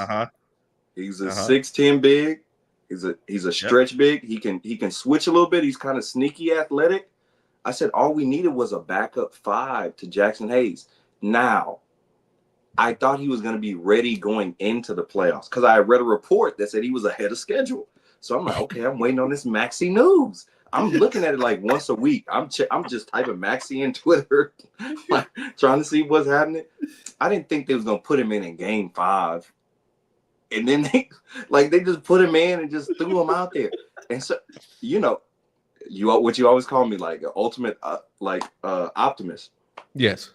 He's a 6'10" big. He's a stretch big. He can switch a little bit. He's kind of sneaky athletic. I said all we needed was a backup 5 to Jackson Hayes. Now, I thought he was going to be ready going into the playoffs because I read a report that said he was ahead of schedule. So I'm like, okay, I'm waiting on this Maxi news. I'm looking at it like once a week. I'm just typing Maxi in Twitter, like, trying to see what's happening. I didn't think they was going to put him in Game 5. And then they just put him in and just threw him out there. And so, you know, what you always call me, like an ultimate optimist. Yes.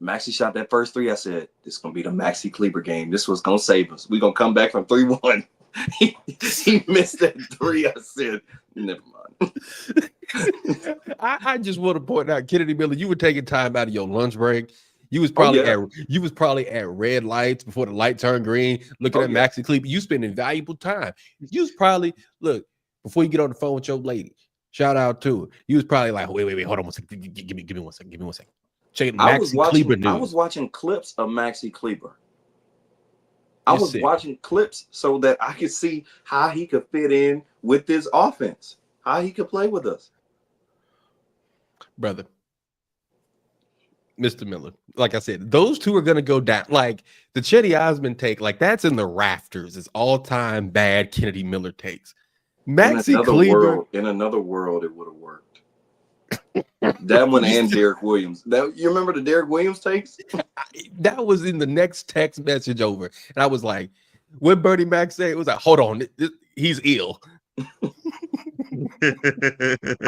Maxi shot that first 3. I said, this is going to be the Maxi Kleber game. This was going to save us. We're going to come back from 3-1. He missed that 3. I said, never mind. I just want to point out, Kennedy Miller, you were taking time out of your lunch break. You was probably at red lights before the light turned green, looking at Maxi Kleber. You spending valuable time. You was probably, look, before you get on the phone with your lady, shout out to her. You was probably like, wait, hold on one second. Give me 1 second. Give me 1 second. Check I was watching clips of Maxi Kleber. I was watching clips so that I could see how he could fit in with this offense, how he could play with us. Brother, Mr. Miller, like I said, those two are going to go down. Like the Chetty Osman take, like that's in the rafters. It's all-time bad Kennedy Miller takes. Maxi Kleber. In another world, it would have worked. That one and Derek Williams. You remember the Derek Williams takes? That was in the next text message over. And I was like, what Bernie Mac say? It was like, hold on, he's ill. I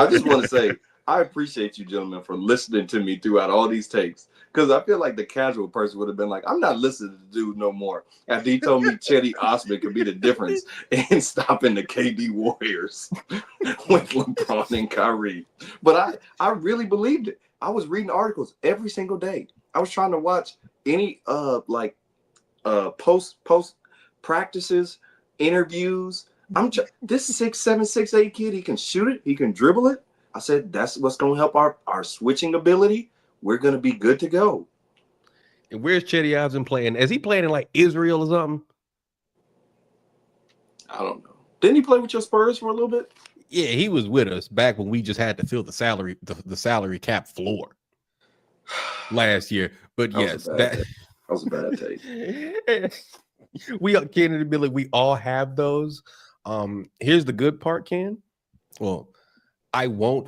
just want to say, I appreciate you gentlemen for listening to me throughout all these takes. Because I feel like the casual person would have been like, I'm not listening to the dude no more. After he told me Chetty Osman could be the difference in stopping the KD Warriors with LeBron and Kyrie. But I really believed it. I was reading articles every single day. I was trying to watch any post practices, interviews. This 6'7", 6'8" kid, he can shoot it, he can dribble it. I said that's what's going to help our switching ability. We're going to be good to go. And where's Chetty Osman playing? Is he playing in like Israel or something? I don't know. Didn't he play with your Spurs for a little bit? Yeah, he was with us back when we just had to fill the salary cap floor last year. But that was a bad take. Ken and Billy, we all have those. Here's the good part, Ken. Well,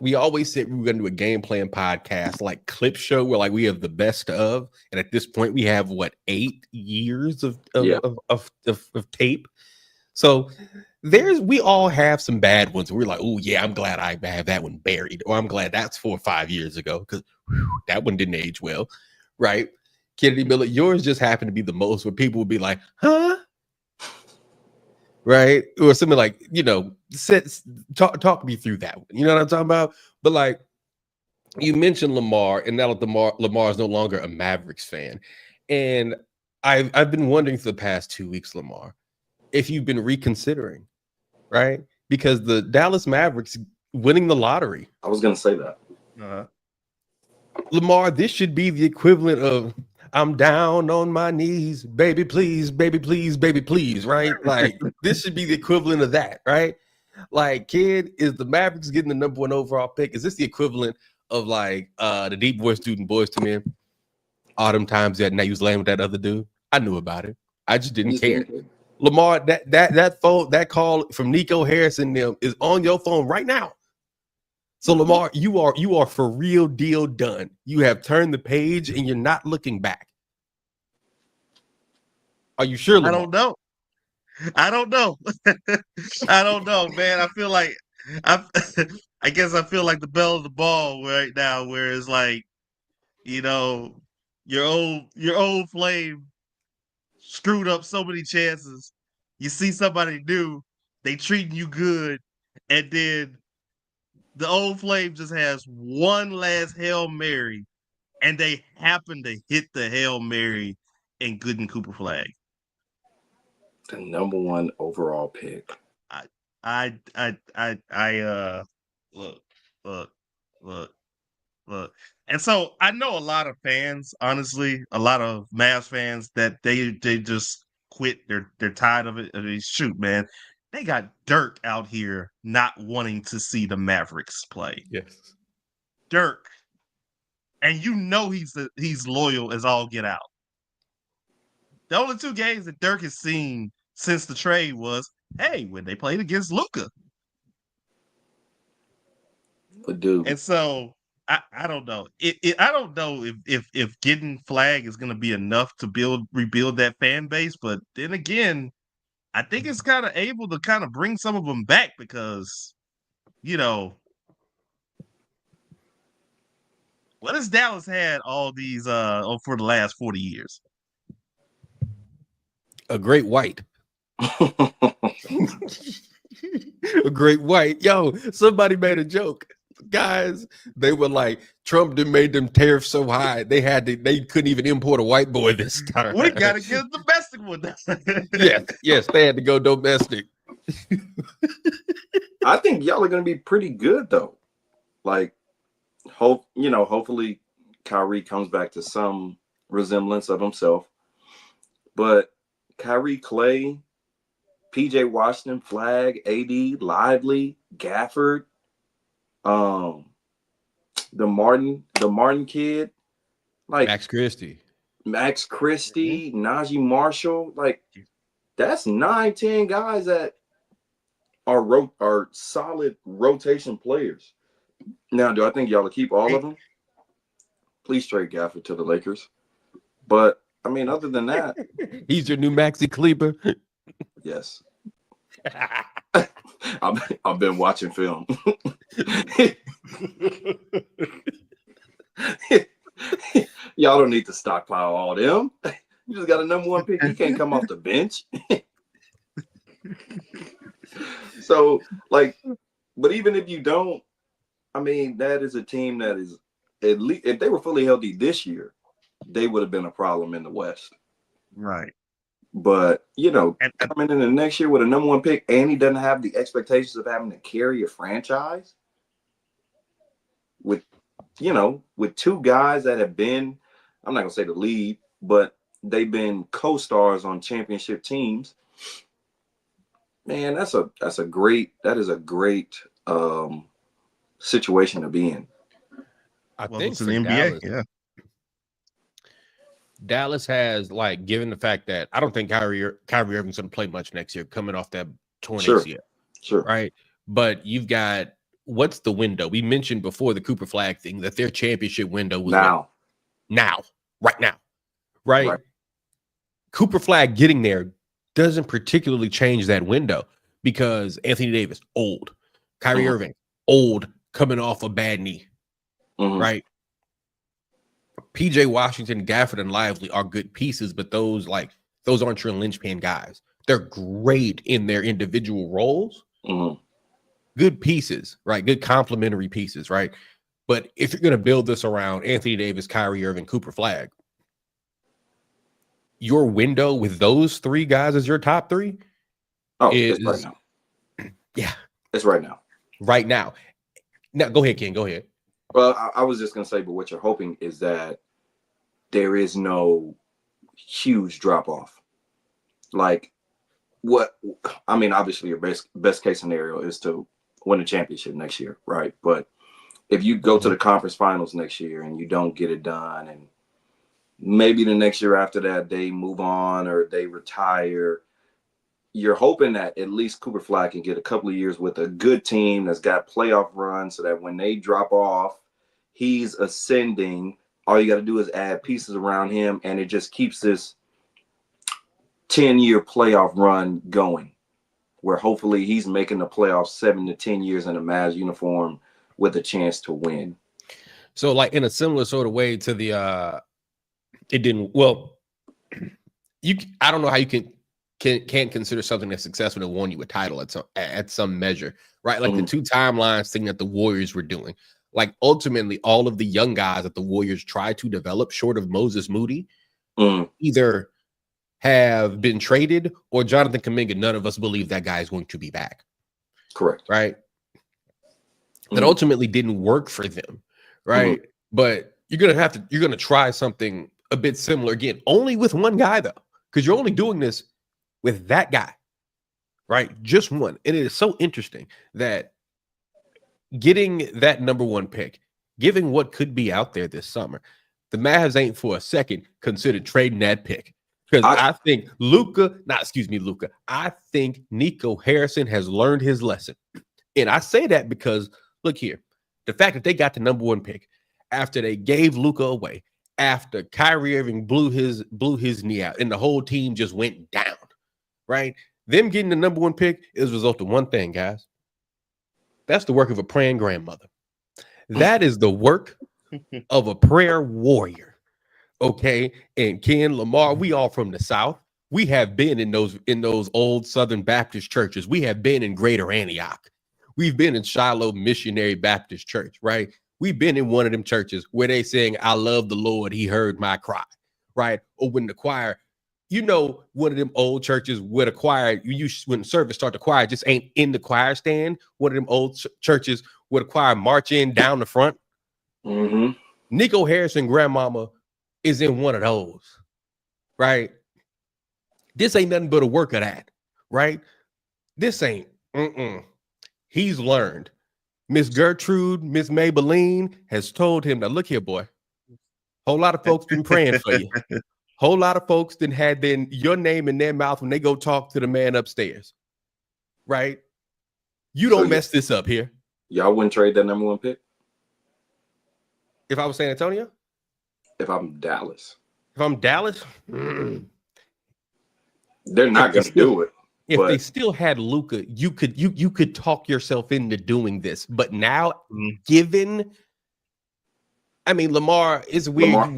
we always said we were going to do a game plan podcast, like clip show, where like we have the best of, and at this point we have 8 years of tape. So we all have some bad ones. We're like, oh yeah, I'm glad I have that one buried, or I'm glad that's 4 or 5 years ago because that one didn't age well, right? Kennedy Miller, yours just happened to be the most where people would be like, huh? Right? Or something like, talk me through that one. You know what I'm talking about? But like, you mentioned Lamar, and now Lamar is no longer a Mavericks fan. And I've been wondering for the past 2 weeks, Lamar, if you've been reconsidering, right? Because the Dallas Mavericks winning the lottery. I was going to say that. Lamar, this should be the equivalent of I'm down on my knees, baby, please, baby, please, baby, please, right? Like this should be the equivalent of that, right? Like, kid, is the Mavericks getting the number 1 overall pick? Is this the equivalent of like the deep voice dude and Boys to Men? Autumn times that now you was laying with that other dude. I knew about it. I just didn't care. Lamar, that phone, that call from Nico Harrison them is on your phone right now. So Lamar, you are for real deal done. You have turned the page and you're not looking back. Are you sure, Lamar? I don't know. I don't know, man. I feel like I guess I feel like the bell of the ball right now, where it's like, your old flame screwed up so many chances. You see somebody new, they treating you good, and then the old flame just has one last Hail Mary, and they happen to hit the Hail Mary in Gooden Cooper flag. The number 1 overall pick. Look. And so I know a lot of fans, honestly, a lot of Mavs fans that they just quit. They're tired of it. I mean, shoot, man. They got Dirk out here not wanting to see the Mavericks play. Yes. Dirk. And he's loyal as all get out. The only 2 games that Dirk has seen since the trade was, when they played against Luka. But dude. And so I don't know. I don't know if getting Flag is going to be enough to rebuild that fan base. But then again, I think it's kind of able to kind of bring some of them back because, what has Dallas had all these for the last 40 years? A great white. A great white. Yo, somebody made a joke. Guys, they were like, Trump done made them tariffs so high they couldn't even import a white boy this time. We gotta get a domestic one. yes, they had to go domestic. I think y'all are gonna be pretty good though. Like, hopefully Kyrie comes back to some resemblance of himself. But Kyrie, Clay, PJ Washington, Flag, AD, Lively, Gafford, the Martin kid, like Max Christie, Najee Marshall, like that's 9-10 guys that are solid rotation players. Now, do I think y'all will keep all of them? Please trade Gafford to the Lakers. But I mean, other than that, he's your new Maxi Kleber. Yes. I've been watching film. Y'all y'all don't need to stockpile all them. You just got a number one pick. He can't come off the bench. So, like, but even if you don't, I mean, that is a team that is, at least if they were fully healthy this year, they would have been a problem in the West. Right. But, coming in the next year with a number one pick, and he doesn't have the expectations of having to carry a franchise with two guys that have been, I'm not going to say the lead, but they've been co-stars on championship teams. Man, that is a great situation to be in. I think it's in the NBA. Yeah. Dallas has, like, given the fact that I don't think Kyrie Irving's going to play much next year coming off that torn ACL. Sure. Right. But you've got, what's the window? We mentioned before the Cooper Flag thing that their championship window was right now. Right. Cooper Flag getting there doesn't particularly change that window because Anthony Davis, old. Kyrie Irving, old, coming off a bad knee. Right. PJ Washington, Gafford, and Lively are good pieces, but those aren't your linchpin guys. They're great in their individual roles. Good pieces, right? Good complementary pieces, right? But if you're going to build this around Anthony Davis, Kyrie Irving, Cooper Flag, your window with those three guys as your top three it's right now. Yeah. It's right now. Right now. Now, go ahead, Ken. Go ahead. Well, I was just going to say, but what you're hoping is that there is no huge drop-off. Like, obviously your best case scenario is to win a championship next year, right? But if you go to the conference finals next year and you don't get it done, and maybe the next year after that they move on or they retire, you're hoping that at least Cooper Flag can get a couple of years with a good team that's got playoff runs so that when they drop off, he's ascending. All you got to do is add pieces around him, and it just keeps this 10-year playoff run going, where hopefully he's making the playoffs 7 to 10 years in a Mavs uniform with a chance to win. So, like, in a similar sort of way to the it didn't, well, I don't know how you can't consider something that's successful that won you a title at some measure, right? Like the two timelines thing that the Warriors were doing. Like, ultimately, all of the young guys that the Warriors tried to develop, short of Moses Moody, either have been traded or Jonathan Kuminga. None of us believe that guy is going to be back. Correct. Right. That ultimately didn't work for them. Right. But you're going to try something a bit similar again, only with one guy, though, because you're only doing this with that guy. Right. Just one. And it is so interesting that getting that number one pick, given what could be out there this summer, the Mavs ain't for a second considered trading that pick. Because I think I think Nico Harrison has learned his lesson. And I say that because, look here, the fact that they got the number one pick after they gave Luka away, after Kyrie Irving blew his knee out, and the whole team just went down, right? Them getting the number one pick is a result of one thing, guys. That's the work of a praying grandmother. That is the work of a prayer warrior. Okay, and Ken, Lamar, we all from the South. We have been in those old Southern Baptist churches. We have been in Greater Antioch. We've been in Shiloh Missionary Baptist Church, right? We've been in one of them churches where they saying, "I love the Lord, He heard my cry," right? Or when the choir, one of them old churches where the choir, when service start, the choir just ain't in the choir stand. One of them old churches where the choir march in down the front. Nico Harrison, grandmama, is in one of those, right? This ain't nothing but a work of that, right? This ain't, He's learned. Miss Gertrude, Miss Maybelline has told him that, look here, boy, whole lot of folks been praying for you. Whole lot of folks had your name in their mouth when they go talk to the man upstairs, right? You don't mess this up here. Y'all wouldn't trade that number one pick? If I was San Antonio? If I'm Dallas. They're not going to do it. If they still had Luka, you could talk yourself into doing this. But now, given I mean, Lamar, it's weird. Lamar.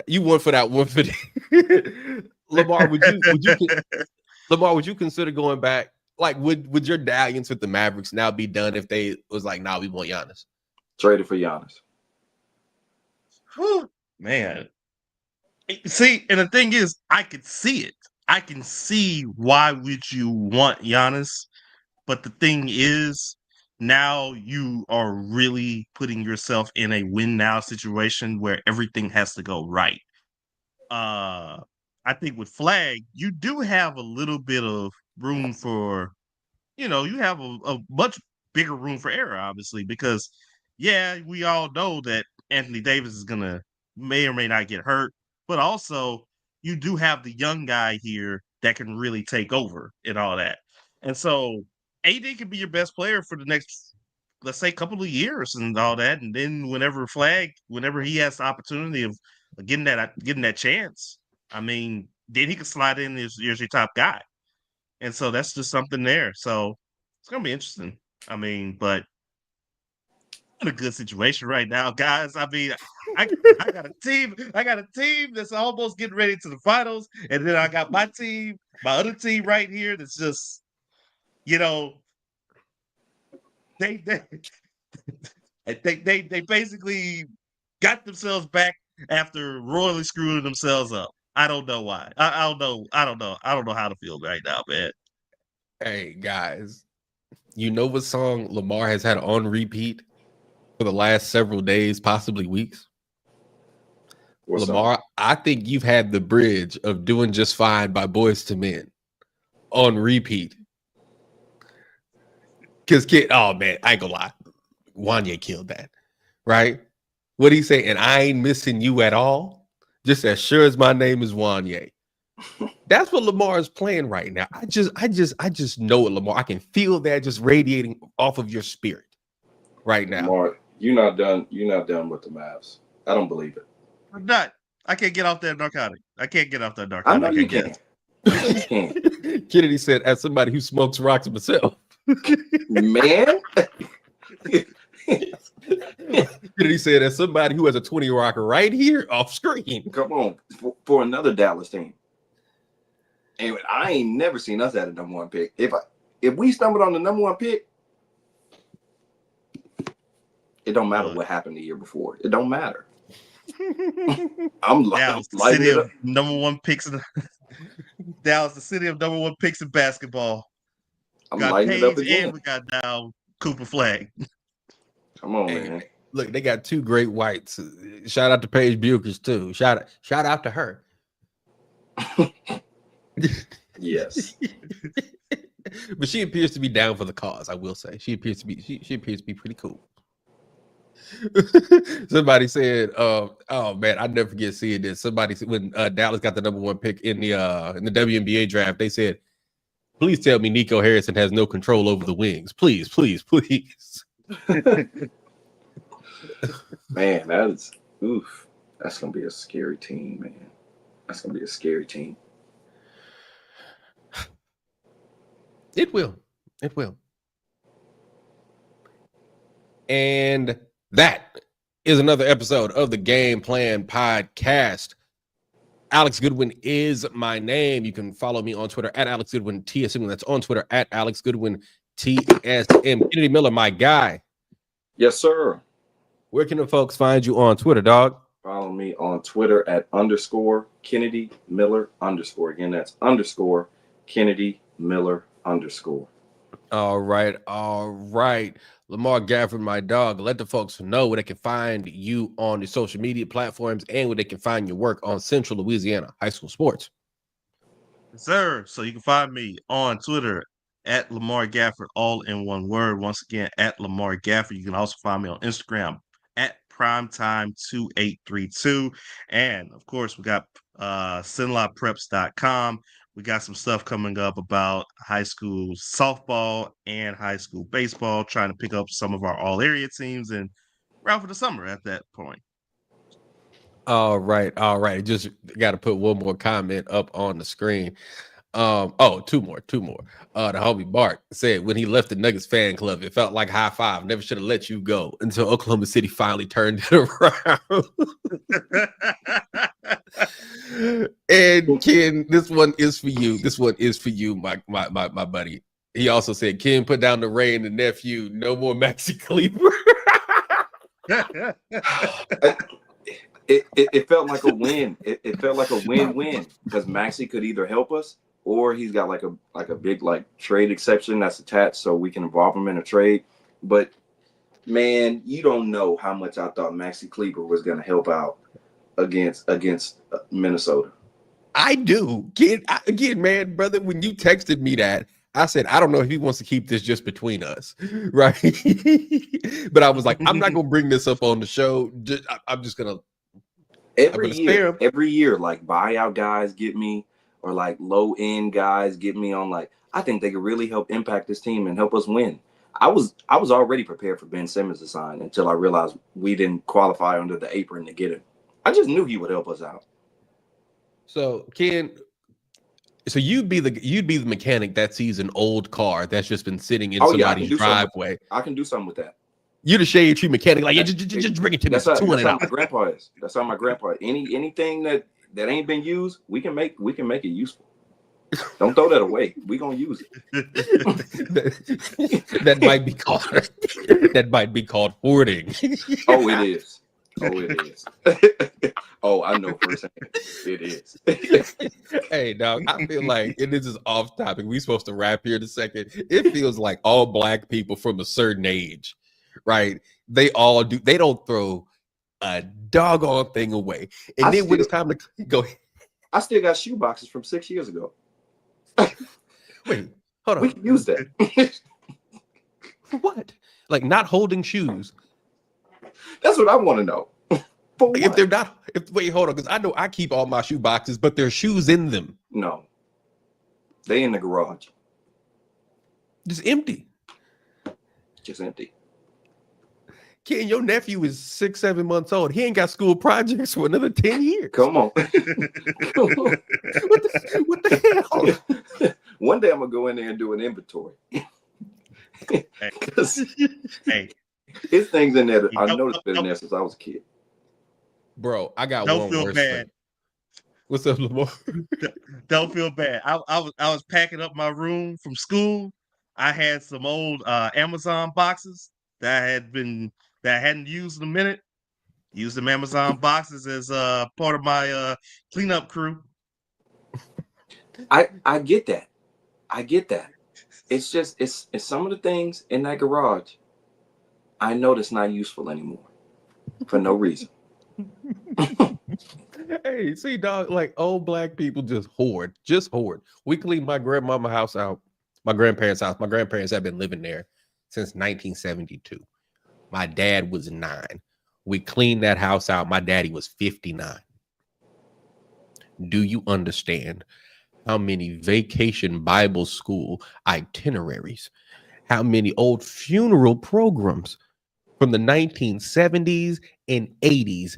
You 1 foot out, 1 foot in. Lamar, would you consider going back? Like, would your dalliance with the Mavericks now be done if they was like, nah, we want Giannis? Traded for Giannis. Whew, man. See, and the thing is, I could see it. I can see why would you want Giannis, but the thing is, now you are really putting yourself in a win now situation where everything has to go right. I think with Flag, you do have a little bit of room for, you have a much bigger room for error, obviously, because we all know that Anthony Davis is gonna may or may not get hurt, but also you do have the young guy here that can really take over and all that. And so AD can be your best player for the next, let's say, couple of years and all that. And then whenever he has the opportunity of getting that chance, I mean, then he can slide in as your top guy. And so that's just something there. So it's gonna be interesting. I mean, but in a good situation right now, guys. I mean, I got a team that's almost getting ready to the finals, and then I got my other team right here that's just, they basically got themselves back after royally screwing themselves up. I don't know why. I don't know. I don't know how to feel right now, man. Hey guys, you know what song Lamar has had on repeat for the last several days, possibly weeks? What's Lamar, up? I think you've had the bridge of Doing Just Fine by Boyz II Men on repeat. Because oh man, I ain't gonna lie, Wanye killed that, right? What did he say? And I ain't missing you at all. Just as sure as my name is Wanye. That's what Lamar is playing right now. I just know it, Lamar. I can feel that just radiating off of your spirit right now. Lamar, you're not done. You're not done with the Mavs. I don't believe it. I'm not. I can't get off that narcotic. I can't get off that narcotic. I know you can. Kennedy said, as somebody who smokes rocks myself. Man. Kennedy said, as somebody who has a 20 rocker right here off screen. Come on. For another Dallas team. Anyway, I ain't never seen us at a number one pick. If we stumbled on the number one pick, it don't matter what happened the year before. It don't matter. I'm Dallas, the lighting city it of up. number one picks in Dallas, the city of number one picks in basketball. I'm Got lighting it up Page again. and we got now Cooper Flag. Come on, man. Look, they got two great whites. Shout out to Paige Buchers too. Shout out to her. Yes. But she appears to be down for the cause, I will say. She appears to be pretty cool. Somebody said, oh man, I never forget seeing this. Somebody said when Dallas got the number one pick in the WNBA draft, they said, please tell me Nico Harrison has no control over the wings. Please, please, please. Man, that's gonna be a scary team, man. That's gonna be a scary team. It will. And that is another episode of the Gameplan Podcast. Alex Goodwin is my name. You can follow me on Twitter at Alex Goodwin TSM. That's on Twitter at Alex Goodwin TSM. Kennedy Miller, my guy. Yes, sir. Where can the folks find you on Twitter, dog? Follow me on Twitter at _Kennedy Miller _. Again, that's _Kennedy Miller _. All right. Lamar Gafford, my dog. Let the folks know where they can find you on the social media platforms and where they can find your work on Central Louisiana High School Sports. Yes, sir. So you can find me on Twitter at Lamar Gafford, all in one word. Once again, at Lamar Gafford. You can also find me on Instagram at primetime2832. And of course, we got sinlotpreps.com. We got some stuff coming up about high school softball and high school baseball, trying to pick up some of our all area teams and round for the summer at that point. All right. Just got to put one more comment up on the screen. Two more. The homie Mark said when he left the Nuggets fan club, it felt like high five. Never should have let you go until Oklahoma City finally turned it around. And Ken, this one is for you. My buddy. He also said, Ken, put down the Ray and the nephew. No more Maxi Kleber. It felt like a win. It felt like a win-win because Maxi could either help us or he's got like a big trade exception that's attached so we can involve him in a trade. But man, you don't know how much I thought Maxi Kleber was going to help out against Minnesota. I do. Again, man, brother, when you texted me that, I said, I don't know if he wants to keep this just between us, right? But I was like, I'm not going to bring this up on the show. I'm just going to. Every year, like buyout guys get me, or like low end guys get me on. Like, I think they could really help impact this team and help us win. I was already prepared for Ben Simmons to sign until I realized we didn't qualify under the apron to get him. I just knew he would help us out. So Ken, you'd be the mechanic that sees an old car that's just been sitting in somebody's driveway. I can do something with that. You're the shade tree mechanic, like just bring it to me. That's how my grandpa is. That's how my grandpa is. Anything that ain't been used, we can make it useful. Don't throw that away. We're gonna use it. that might be called hoarding. Oh, it is. Oh, I know firsthand. It is. Hey, dog, I feel like, and this is off topic, we supposed to wrap here in a second. It feels like all black people from a certain age, right? They all do. They don't throw a doggone thing away. And then when it's time to go, I still got shoe boxes from 6 years ago. Wait, hold on. We can use that. What? Like not holding shoes? That's what I want to know. If they're not, wait, hold on, because I know I keep all my shoe boxes, but there's shoes in them. No, they in the garage. Just empty. Just empty. Ken, your nephew is 6-7 months old. He ain't got school projects for another 10 years. Come on. What the hell? One day I'm gonna go in there and do an inventory. Hey, his things in there. I noticed it in there since I was a kid. Bro, I got don't one feel worse bad. thing. What's up, Lamar? Don't feel bad. I was packing up my room from school. I had some old Amazon boxes that I hadn't used in a minute. Used them Amazon boxes as part of my cleanup crew. I get that. It's just it's some of the things in that garage I know that's not useful anymore for no reason. Hey, see, dog, like old black people just hoard. We cleaned my grandmama's house out, my grandparents' house. My grandparents have been living there since 1972. My dad was 9. We cleaned that house out. My daddy was 59. Do you understand how many vacation Bible school itineraries, how many old funeral programs from the 1970s and 80s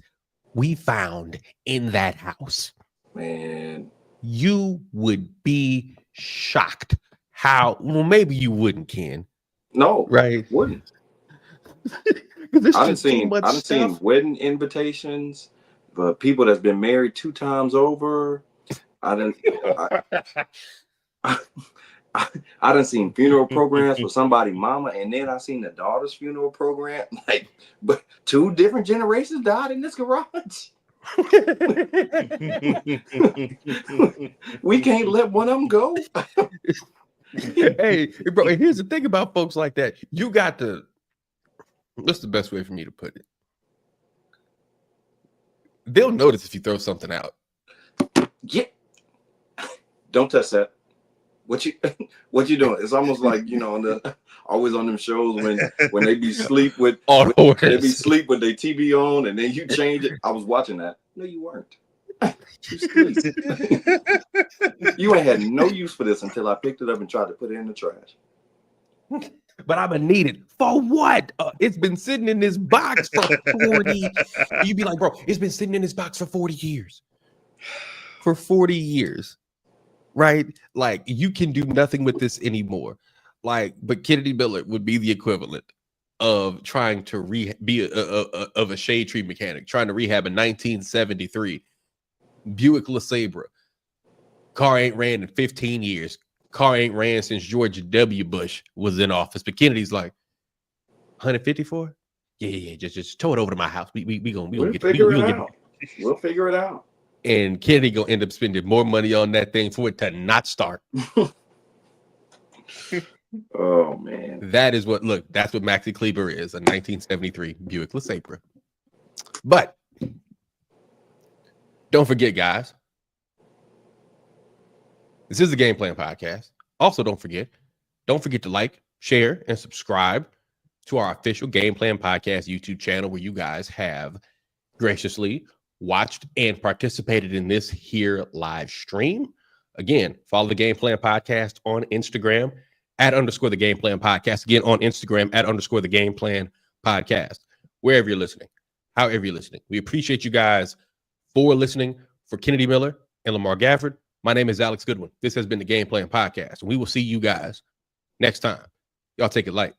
we found in that house? Man, you would be shocked. Well, maybe you wouldn't, Ken. No, right? Wouldn't. I've seen wedding invitations, but people that's been married 2 times over. I done seen funeral programs for somebody's mama, and then I seen the daughter's funeral program. Like, but 2 different generations died in this garage. We can't let one of them go. Hey, bro, and here's the thing about folks like that. You got to, what's the best way for me to put it? They'll notice if you throw something out. Yeah. Don't touch that. What you doing? It's almost like, always on them shows when they be sleep with their TV on and then you change it. I was watching that. No, you weren't. You ain't had no use for this until I picked it up and tried to put it in the trash. But I'm gonna need it for what? It's been sitting in this box for 40. You'd be like, bro, it's been sitting in this box for 40 years. For 40 years. right? Like you can do nothing with this anymore. Like, but Kennedy Miller would be the equivalent of trying to be of a shade tree mechanic, trying to rehab a 1973 Buick LeSabre. Car ain't ran in 15 years. Car ain't ran since George W. Bush was in office. But Kennedy's like, 154? Yeah. Just tow it over to my house. We'll figure it out. We'll figure it out. And Kennedy gonna end up spending more money on that thing for it to not start. Oh man. That's what Maxi Kleber is, a 1973 Buick LeSabre. But don't forget, guys, this is the Game Plan Podcast. Also, don't forget to like, share, and subscribe to our official Game Plan Podcast YouTube channel, where you guys have graciously watched and participated in this here live stream. Again, follow the Game Plan Podcast on Instagram @_the Game Plan Podcast. Again, on Instagram @_ the Game Plan Podcast. Wherever you're listening, however you're listening, we appreciate you guys for listening. For Kennedy Miller and Lamar Gafford, my name is Alex Goodwin. This has been the Game Plan Podcast. We will see you guys next time. Y'all take it light.